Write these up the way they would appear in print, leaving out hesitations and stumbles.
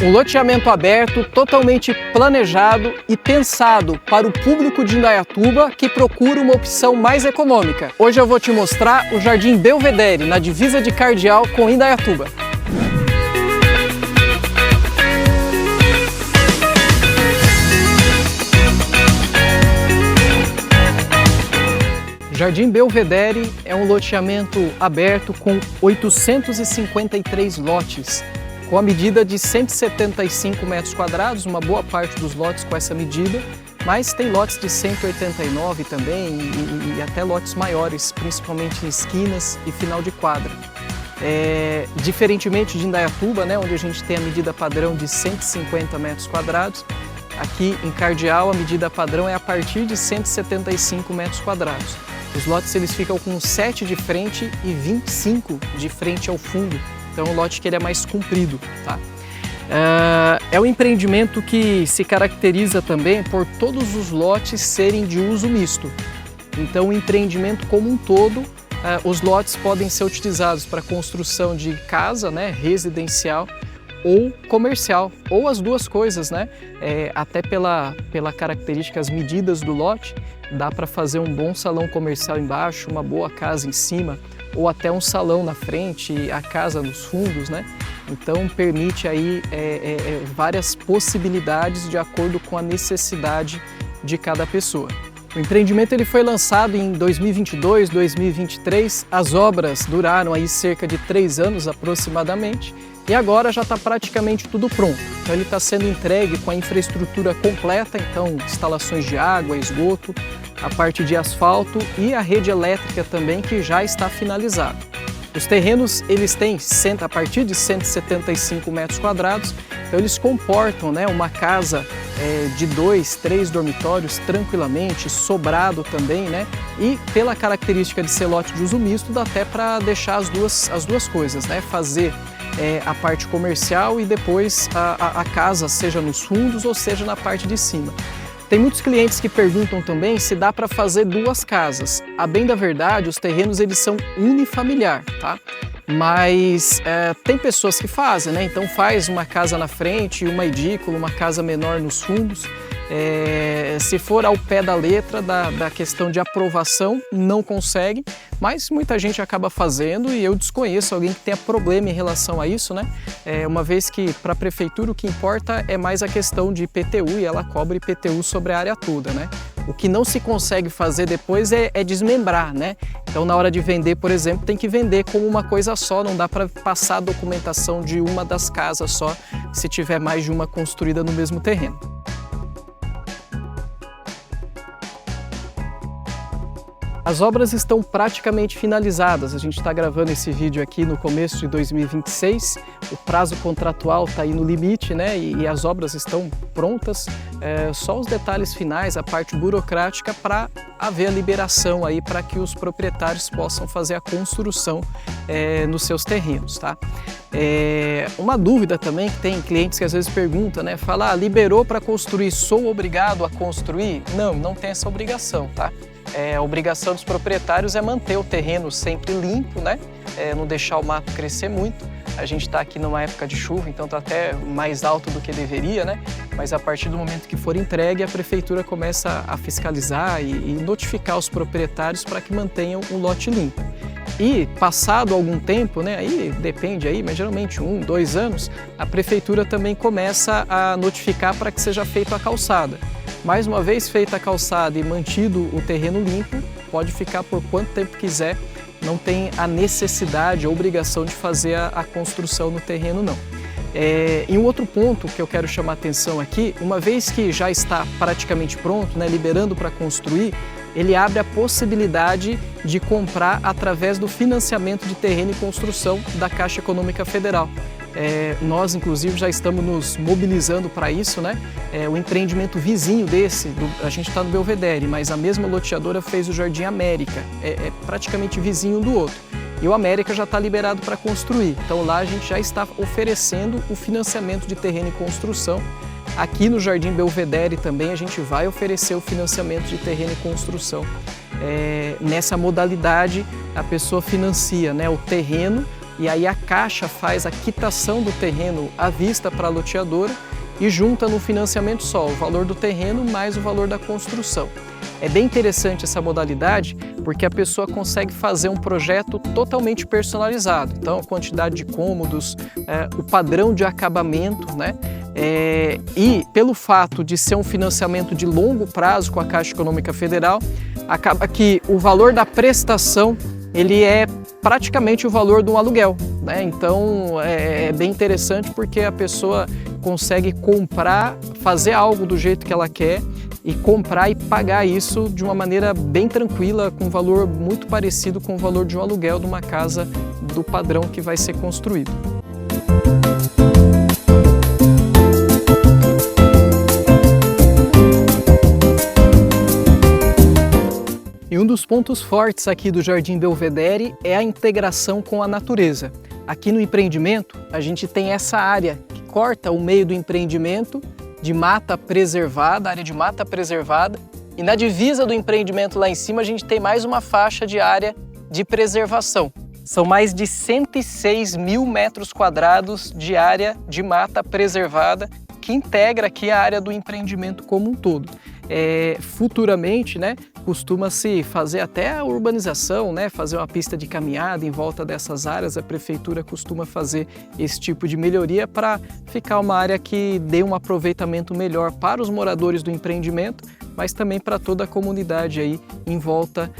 Um loteamento aberto, totalmente planejado e pensado para o público de Indaiatuba que procura uma opção mais econômica. Hoje eu vou te mostrar o Jardim Belvedere, na divisa de Cardeal com Indaiatuba. Jardim Belvedere é um loteamento aberto com 853 lotes, com a medida de 175 metros quadrados, uma boa parte dos lotes com essa medida, mas tem lotes de 189 também e até lotes maiores, principalmente em esquinas e final de quadra. Diferentemente de Indaiatuba, né, onde a gente tem a medida padrão de 150 metros quadrados, aqui em Cardeal a medida padrão é a partir de 175 metros quadrados. Os lotes eles ficam com 7 de frente e 25 de frente ao fundo. Então é um lote que ele é mais comprido, tá? É um empreendimento que se caracteriza também por todos os lotes serem de uso misto. Então o empreendimento como um todo, os lotes podem ser utilizados para construção de casa, né, residencial ou comercial, ou as duas coisas, né? Até pela característica, as medidas do lote, dá para fazer um bom salão comercial embaixo, uma boa casa em cima, ou até um salão na frente, a casa nos fundos, né? Então permite aí várias possibilidades de acordo com a necessidade de cada pessoa. O empreendimento ele foi lançado em 2022, 2023, as obras duraram aí cerca de 3 anos aproximadamente e agora já está praticamente tudo pronto. Então ele está sendo entregue com a infraestrutura completa, então instalações de água, esgoto, a parte de asfalto e a rede elétrica também que já está finalizada. Os terrenos eles têm a partir de 175 metros quadrados, então eles comportam, né, uma casa de 2, 3 dormitórios tranquilamente, sobrado também, né? E pela característica de ser lote de uso misto, dá até para deixar as duas coisas, né? Fazer a parte comercial e depois a casa, seja nos fundos ou seja na parte de cima. Tem muitos clientes que perguntam também se dá para fazer 2 casas. A bem da verdade, os terrenos eles são unifamiliar, tá? Mas tem pessoas que fazem, né? Então faz uma casa na frente, uma edícula, uma casa menor nos fundos. Se for ao pé da letra da questão de aprovação, não consegue, mas muita gente acaba fazendo e eu desconheço alguém que tenha problema em relação a isso, né? Uma vez que para a prefeitura o que importa é mais a questão de IPTU e ela cobra IPTU sobre a área toda, né? O que não se consegue fazer depois é desmembrar, né? Então na hora de vender, por exemplo, tem que vender como uma coisa só, não dá para passar a documentação de uma das casas só se tiver mais de uma construída no mesmo terreno. As obras estão praticamente finalizadas, a gente está gravando esse vídeo aqui no começo de 2026, o prazo contratual está aí no limite, né? E as obras estão prontas, só os detalhes finais, a parte burocrática para haver a liberação aí para que os proprietários possam fazer a construção nos seus terrenos, tá? Uma dúvida também que tem clientes que às vezes perguntam, né? Fala, liberou para construir, sou obrigado a construir? Não, não tem essa obrigação, tá? A obrigação dos proprietários é manter o terreno sempre limpo, né? Não deixar o mato crescer muito. A gente está aqui numa época de chuva, então está até mais alto do que deveria, né? Mas a partir do momento que for entregue, a prefeitura começa a fiscalizar e notificar os proprietários para que mantenham o lote limpo. E passado algum tempo, né, aí depende aí, mas geralmente 1, 2 anos, a prefeitura também começa a notificar para que seja feita a calçada. Mais uma vez feita a calçada e mantido o terreno limpo, pode ficar por quanto tempo quiser, não tem a necessidade, a obrigação de fazer a construção no terreno não. E um outro ponto que eu quero chamar a atenção aqui, uma vez que já está praticamente pronto, né, liberando para construir, ele abre a possibilidade de comprar através do financiamento de terreno e construção da Caixa Econômica Federal. Nós, inclusive, já estamos nos mobilizando para isso, né? O empreendimento vizinho desse, a gente está no Belvedere, mas a mesma loteadora fez o Jardim América, praticamente vizinho um do outro. E o América já está liberado para construir, então lá a gente já está oferecendo o financiamento de terreno e construção. Aqui no Jardim Belvedere também a gente vai oferecer o financiamento de terreno e construção. Nessa modalidade, a pessoa financia, né, o terreno e aí a Caixa faz a quitação do terreno à vista para a loteadora e junta no financiamento só o valor do terreno mais o valor da construção. É bem interessante essa modalidade porque a pessoa consegue fazer um projeto totalmente personalizado. Então, a quantidade de cômodos, o padrão de acabamento, né? E pelo fato de ser um financiamento de longo prazo com a Caixa Econômica Federal, acaba que o valor da prestação ele é praticamente o valor de um aluguel, né? Então é bem interessante porque a pessoa consegue comprar, fazer algo do jeito que ela quer e comprar e pagar isso de uma maneira bem tranquila, com um valor muito parecido com o valor de um aluguel de uma casa do padrão que vai ser construído. E um dos pontos fortes aqui do Jardim Belvedere é a integração com a natureza. Aqui no empreendimento, a gente tem essa área que corta o meio do empreendimento de mata preservada, área de mata preservada, e na divisa do empreendimento lá em cima a gente tem mais uma faixa de área de preservação. São mais de 106 mil metros quadrados de área de mata preservada que integra aqui a área do empreendimento como um todo. Futuramente, né, costuma-se fazer até a urbanização, né, fazer uma pista de caminhada em volta dessas áreas. A prefeitura costuma fazer esse tipo de melhoria para ficar uma área que dê um aproveitamento melhor para os moradores do empreendimento, mas também para toda a comunidade aí em volta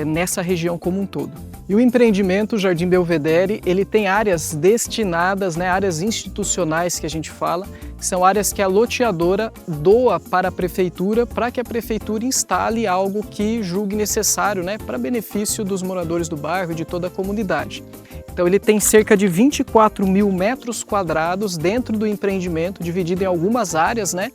nessa região como um todo. E o empreendimento Jardim Belvedere, ele tem áreas destinadas, né, áreas institucionais que a gente fala, que são áreas que a loteadora doa para a prefeitura para que a prefeitura instale algo que julgue necessário, né, para benefício dos moradores do bairro e de toda a comunidade. Então ele tem cerca de 24 mil metros quadrados dentro do empreendimento, dividido em algumas áreas, né,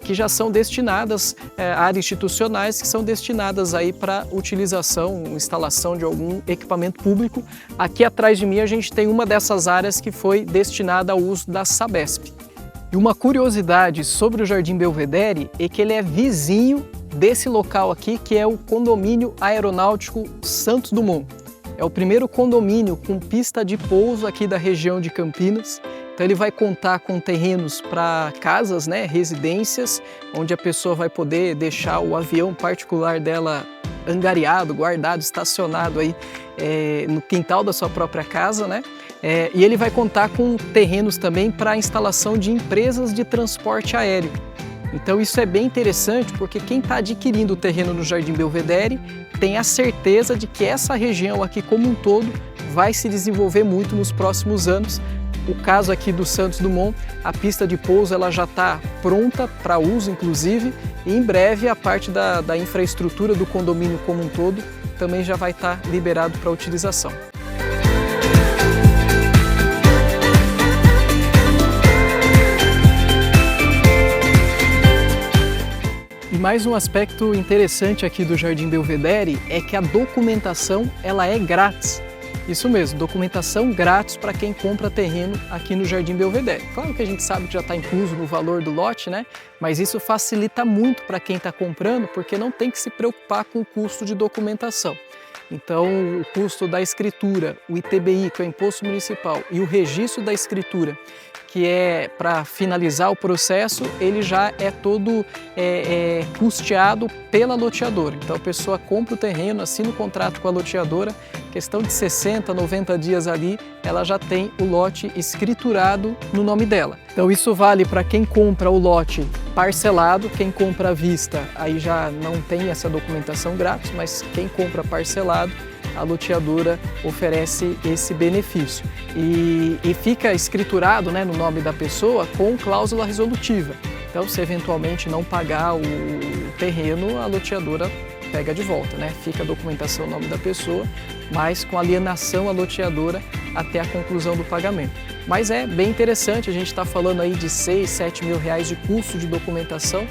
que já são destinadas, áreas institucionais que são destinadas aí para utilização, instalação de algum equipamento público. Aqui atrás de mim a gente tem uma dessas áreas que foi destinada ao uso da Sabesp. E uma curiosidade sobre o Jardim Belvedere é que ele é vizinho desse local aqui, que é o condomínio aeronáutico Santos Dumont. É o primeiro condomínio com pista de pouso aqui da região de Campinas. Então ele vai contar com terrenos para casas, né, residências, onde a pessoa vai poder deixar o avião particular dela angariado, guardado, estacionado aí no quintal da sua própria casa, né? E ele vai contar com terrenos também para a instalação de empresas de transporte aéreo. Então isso é bem interessante porque quem está adquirindo o terreno no Jardim Belvedere tem a certeza de que essa região aqui como um todo vai se desenvolver muito nos próximos anos. O caso aqui do Santos Dumont, a pista de pouso ela já está pronta para uso, inclusive, e em breve a parte da infraestrutura do condomínio como um todo também já vai estar liberado para utilização. E mais um aspecto interessante aqui do Jardim Belvedere é que a documentação ela é grátis. Isso mesmo, documentação grátis para quem compra terreno aqui no Jardim Belvedere. Claro que a gente sabe que já está incluso no valor do lote, né? Mas isso facilita muito para quem está comprando, porque não tem que se preocupar com o custo de documentação. Então, o custo da escritura, o ITBI, que é o Imposto Municipal, e o registro da escritura, que é para finalizar o processo, ele já é todo custeado pela loteadora. Então a pessoa compra o terreno, assina o contrato com a loteadora, questão de 60, 90 dias ali, ela já tem o lote escriturado no nome dela. Então isso vale para quem compra o lote parcelado, quem compra à vista, aí já não tem essa documentação grátis, mas quem compra parcelado, a loteadora oferece esse benefício e fica escriturado, né, no nome da pessoa com cláusula resolutiva. Então, se eventualmente não pagar o terreno, a loteadora pega de volta, né? Fica a documentação no nome da pessoa, mas com alienação à loteadora até a conclusão do pagamento. Mas é bem interessante, a gente está falando aí de 6, 7 mil reais de custo de documentação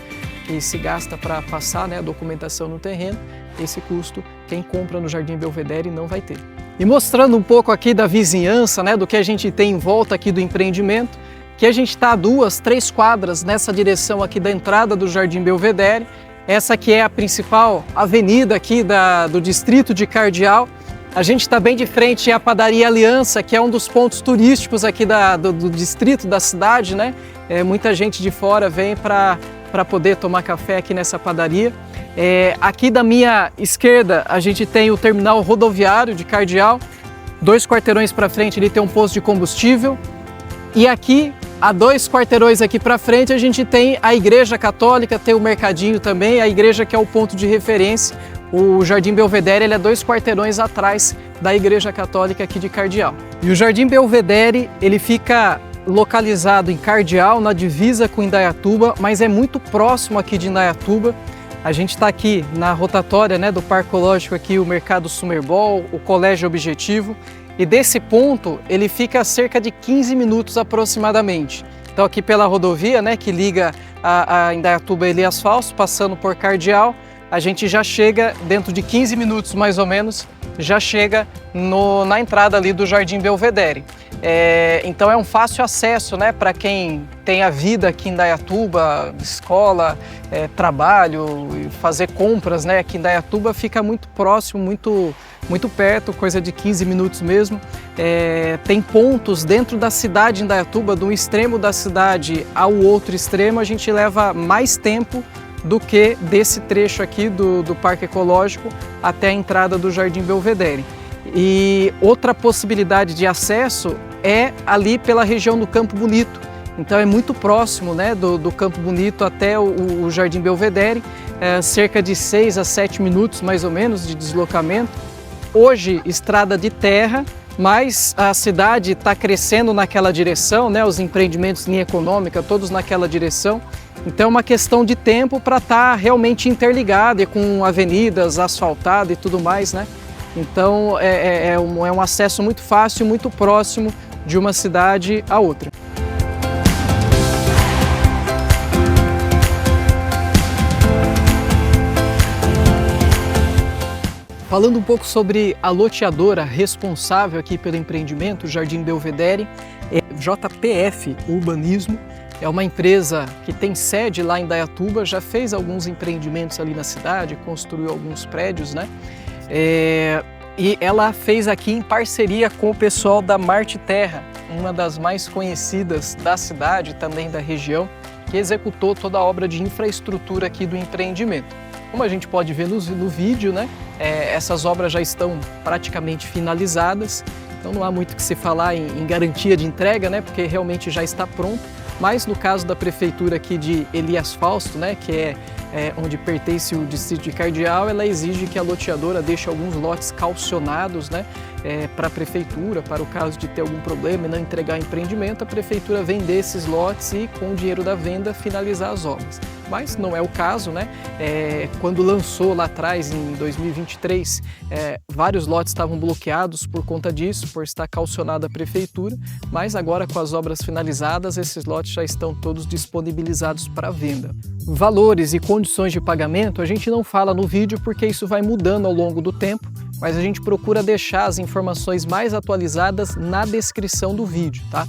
que se gasta para passar, né, a documentação no terreno. Esse custo, quem compra no Jardim Belvedere não vai ter. E mostrando um pouco aqui da vizinhança, né, do que a gente tem em volta aqui do empreendimento, que a gente está a 2, 3 quadras nessa direção aqui da entrada do Jardim Belvedere. Essa aqui é a principal avenida aqui do distrito de Cardeal. A gente está bem de frente à Padaria Aliança, que é um dos pontos turísticos aqui do distrito, da cidade, né? Muita gente de fora vem para poder tomar café aqui nessa padaria. Aqui da minha esquerda a gente tem o terminal rodoviário de Cardeal. 2 quarteirões para frente ele tem um posto de combustível. E aqui, a 2 quarteirões aqui para frente, a gente tem a Igreja Católica, tem o mercadinho também, a igreja que é o ponto de referência. O Jardim Belvedere ele é 2 quarteirões atrás da Igreja Católica aqui de Cardeal. E o Jardim Belvedere ele fica localizado em Cardeal, na divisa com Indaiatuba, mas é muito próximo aqui de Indaiatuba. A gente está aqui na rotatória, né, do Parque Ecológico, aqui o Mercado Sumerbol, o Colégio Objetivo, e desse ponto ele fica a cerca de 15 minutos aproximadamente. Então aqui pela rodovia, né, que liga a Indaiatuba e Elias Fausto, passando por Cardeal, a gente já chega, dentro de 15 minutos mais ou menos, já chega na entrada ali do Jardim Belvedere. Então é um fácil acesso, né, para quem tem a vida aqui em Indaiatuba, escola, trabalho, fazer compras, né, aqui em Indaiatuba fica muito próximo, muito perto, coisa de 15 minutos mesmo. Tem pontos dentro da cidade de Indaiatuba, do extremo da cidade ao outro extremo, a gente leva mais tempo do que desse trecho aqui do Parque Ecológico até a entrada do Jardim Belvedere. E outra possibilidade de acesso é ali pela região do Campo Bonito. Então é muito próximo, né, do Campo Bonito até o Jardim Belvedere, cerca de 6 a 7 minutos mais ou menos de deslocamento. Hoje estrada de terra, mas a cidade está crescendo naquela direção, né, os empreendimentos em linha econômica todos naquela direção. Então é uma questão de tempo para estar realmente interligada e com avenidas asfaltadas e tudo mais, né? Então é um acesso muito fácil, muito próximo de uma cidade a outra. Falando um pouco sobre a loteadora responsável aqui pelo empreendimento, o Jardim Belvedere, JPF Urbanismo. É uma empresa que tem sede lá em Indaiatuba, já fez alguns empreendimentos ali na cidade, construiu alguns prédios, né? E ela fez aqui em parceria com o pessoal da Marte Terra, uma das mais conhecidas da cidade, também da região, que executou toda a obra de infraestrutura aqui do empreendimento. Como a gente pode ver no vídeo, né? Essas obras já estão praticamente finalizadas, então não há muito o que se falar em garantia de entrega, né? Porque realmente já está pronto. Mas no caso da prefeitura aqui de Elias Fausto, né, que é onde pertence o distrito de Cardeal, ela exige que a loteadora deixe alguns lotes calcionados, né, para a prefeitura, para o caso de ter algum problema e não entregar empreendimento, a prefeitura vender esses lotes e com o dinheiro da venda finalizar as obras. Mas não é o caso, né? Quando lançou lá atrás, em 2023, vários lotes estavam bloqueados por conta disso, por estar calcionada a prefeitura, mas agora com as obras finalizadas, esses lotes já estão todos disponibilizados para venda. Valores e condições de pagamento a gente não fala no vídeo porque isso vai mudando ao longo do tempo, mas a gente procura deixar as informações mais atualizadas na descrição do vídeo, tá?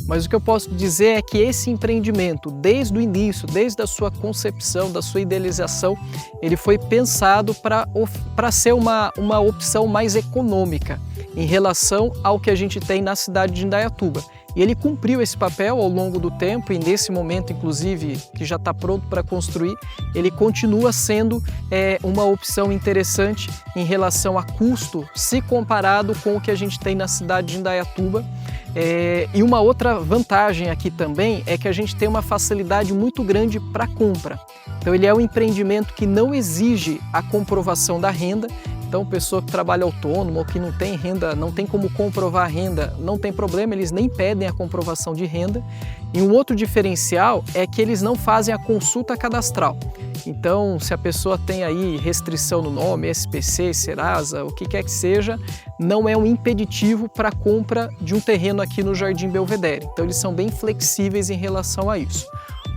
Mas o que eu posso dizer é que esse empreendimento, desde o início, desde a sua concepção, da sua idealização, ele foi pensado para ser uma opção mais econômica em relação ao que a gente tem na cidade de Indaiatuba. E ele cumpriu esse papel ao longo do tempo e nesse momento, inclusive, que já está pronto para construir, ele continua sendo uma opção interessante em relação a custo, se comparado com o que a gente tem na cidade de Indaiatuba. E uma outra vantagem aqui também é que a gente tem uma facilidade muito grande para compra. Então ele é um empreendimento que não exige a comprovação da renda. Então, pessoa que trabalha autônomo ou que não tem renda, não tem como comprovar a renda, não tem problema, eles nem pedem a comprovação de renda. E um outro diferencial é que eles não fazem a consulta cadastral. Então, se a pessoa tem aí restrição no nome, SPC, Serasa, o que quer que seja, não é um impeditivo para a compra de um terreno aqui no Jardim Belvedere. Então, eles são bem flexíveis em relação a isso.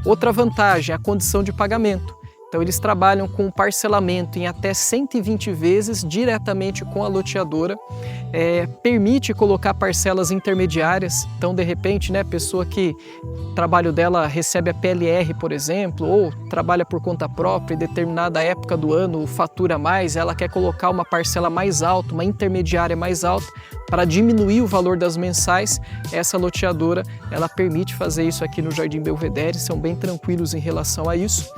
Outra vantagem é a condição de pagamento. Então eles trabalham com parcelamento em até 120 vezes diretamente com a loteadora, permite colocar parcelas intermediárias, então de repente, né, pessoa que o trabalho dela recebe a PLR, por exemplo, ou trabalha por conta própria em determinada época do ano, fatura mais, ela quer colocar uma parcela mais alta, uma intermediária mais alta, para diminuir o valor das mensais, essa loteadora, ela permite fazer isso aqui no Jardim Belvedere, são bem tranquilos em relação a isso.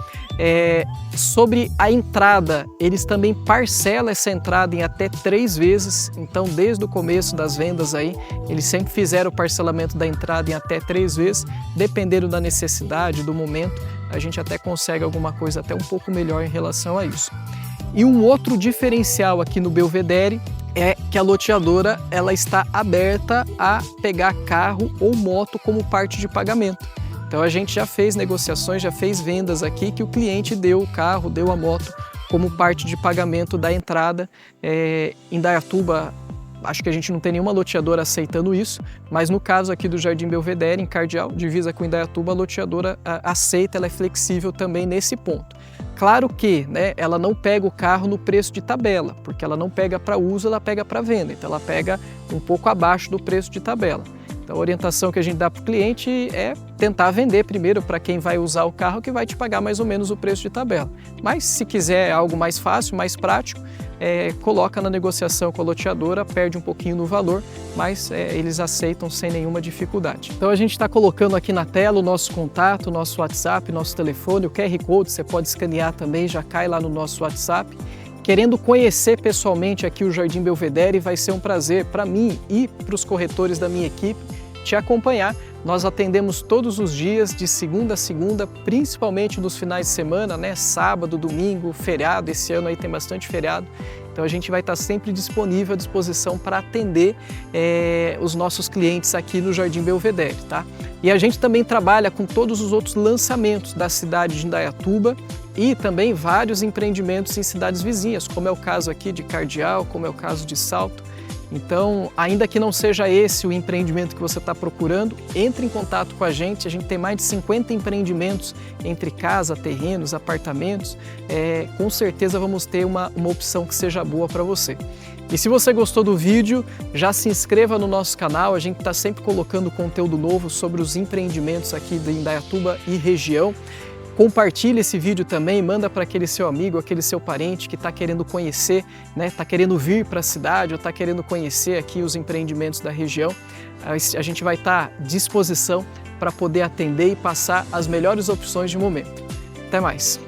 Sobre a entrada, eles também parcelam essa entrada em até 3 vezes, então desde o começo das vendas aí, eles sempre fizeram o parcelamento da entrada em até 3 vezes, dependendo da necessidade, do momento, a gente até consegue alguma coisa até um pouco melhor em relação a isso. E um outro diferencial aqui no Belvedere é que a loteadora ela está aberta a pegar carro ou moto como parte de pagamento. Então a gente já fez negociações, já fez vendas aqui que o cliente deu o carro, deu a moto como parte de pagamento da entrada. Em Indaiatuba, acho que a gente não tem nenhuma loteadora aceitando isso, mas no caso aqui do Jardim Belvedere, em Cardeal, divisa com Indaiatuba, a loteadora aceita, ela é flexível também nesse ponto. Claro que, né, ela não pega o carro no preço de tabela, porque ela não pega para uso, ela pega para venda, então ela pega um pouco abaixo do preço de tabela. Então a orientação que a gente dá para o cliente é tentar vender primeiro para quem vai usar o carro, que vai te pagar mais ou menos o preço de tabela. Mas se quiser algo mais fácil, mais prático, coloca na negociação com a loteadora, perde um pouquinho no valor, mas eles aceitam sem nenhuma dificuldade. Então a gente está colocando aqui na tela o nosso contato, o nosso WhatsApp, nosso telefone, o QR Code, você pode escanear também, já cai lá no nosso WhatsApp. Querendo conhecer pessoalmente aqui o Jardim Belvedere, vai ser um prazer para mim e para os corretores da minha equipe te acompanhar. Nós atendemos todos os dias, de segunda a segunda, principalmente nos finais de semana, né? Sábado, domingo, feriado, esse ano aí tem bastante feriado. Então a gente vai estar sempre disponível à disposição para atender os nossos clientes aqui no Jardim Belvedere, tá? E a gente também trabalha com todos os outros lançamentos da cidade de Indaiatuba e também vários empreendimentos em cidades vizinhas, como é o caso aqui de Cardeal, como é o caso de Salto. Então, ainda que não seja esse o empreendimento que você está procurando, entre em contato com a gente tem mais de 50 empreendimentos entre casa, terrenos, apartamentos, com certeza vamos ter uma opção que seja boa para você. E se você gostou do vídeo, já se inscreva no nosso canal, a gente está sempre colocando conteúdo novo sobre os empreendimentos aqui de Indaiatuba e região. Compartilhe esse vídeo também, manda para aquele seu amigo, aquele seu parente que está querendo conhecer, né, está querendo vir para a cidade ou está querendo conhecer aqui os empreendimentos da região. A gente vai estar à disposição para poder atender e passar as melhores opções de momento. Até mais!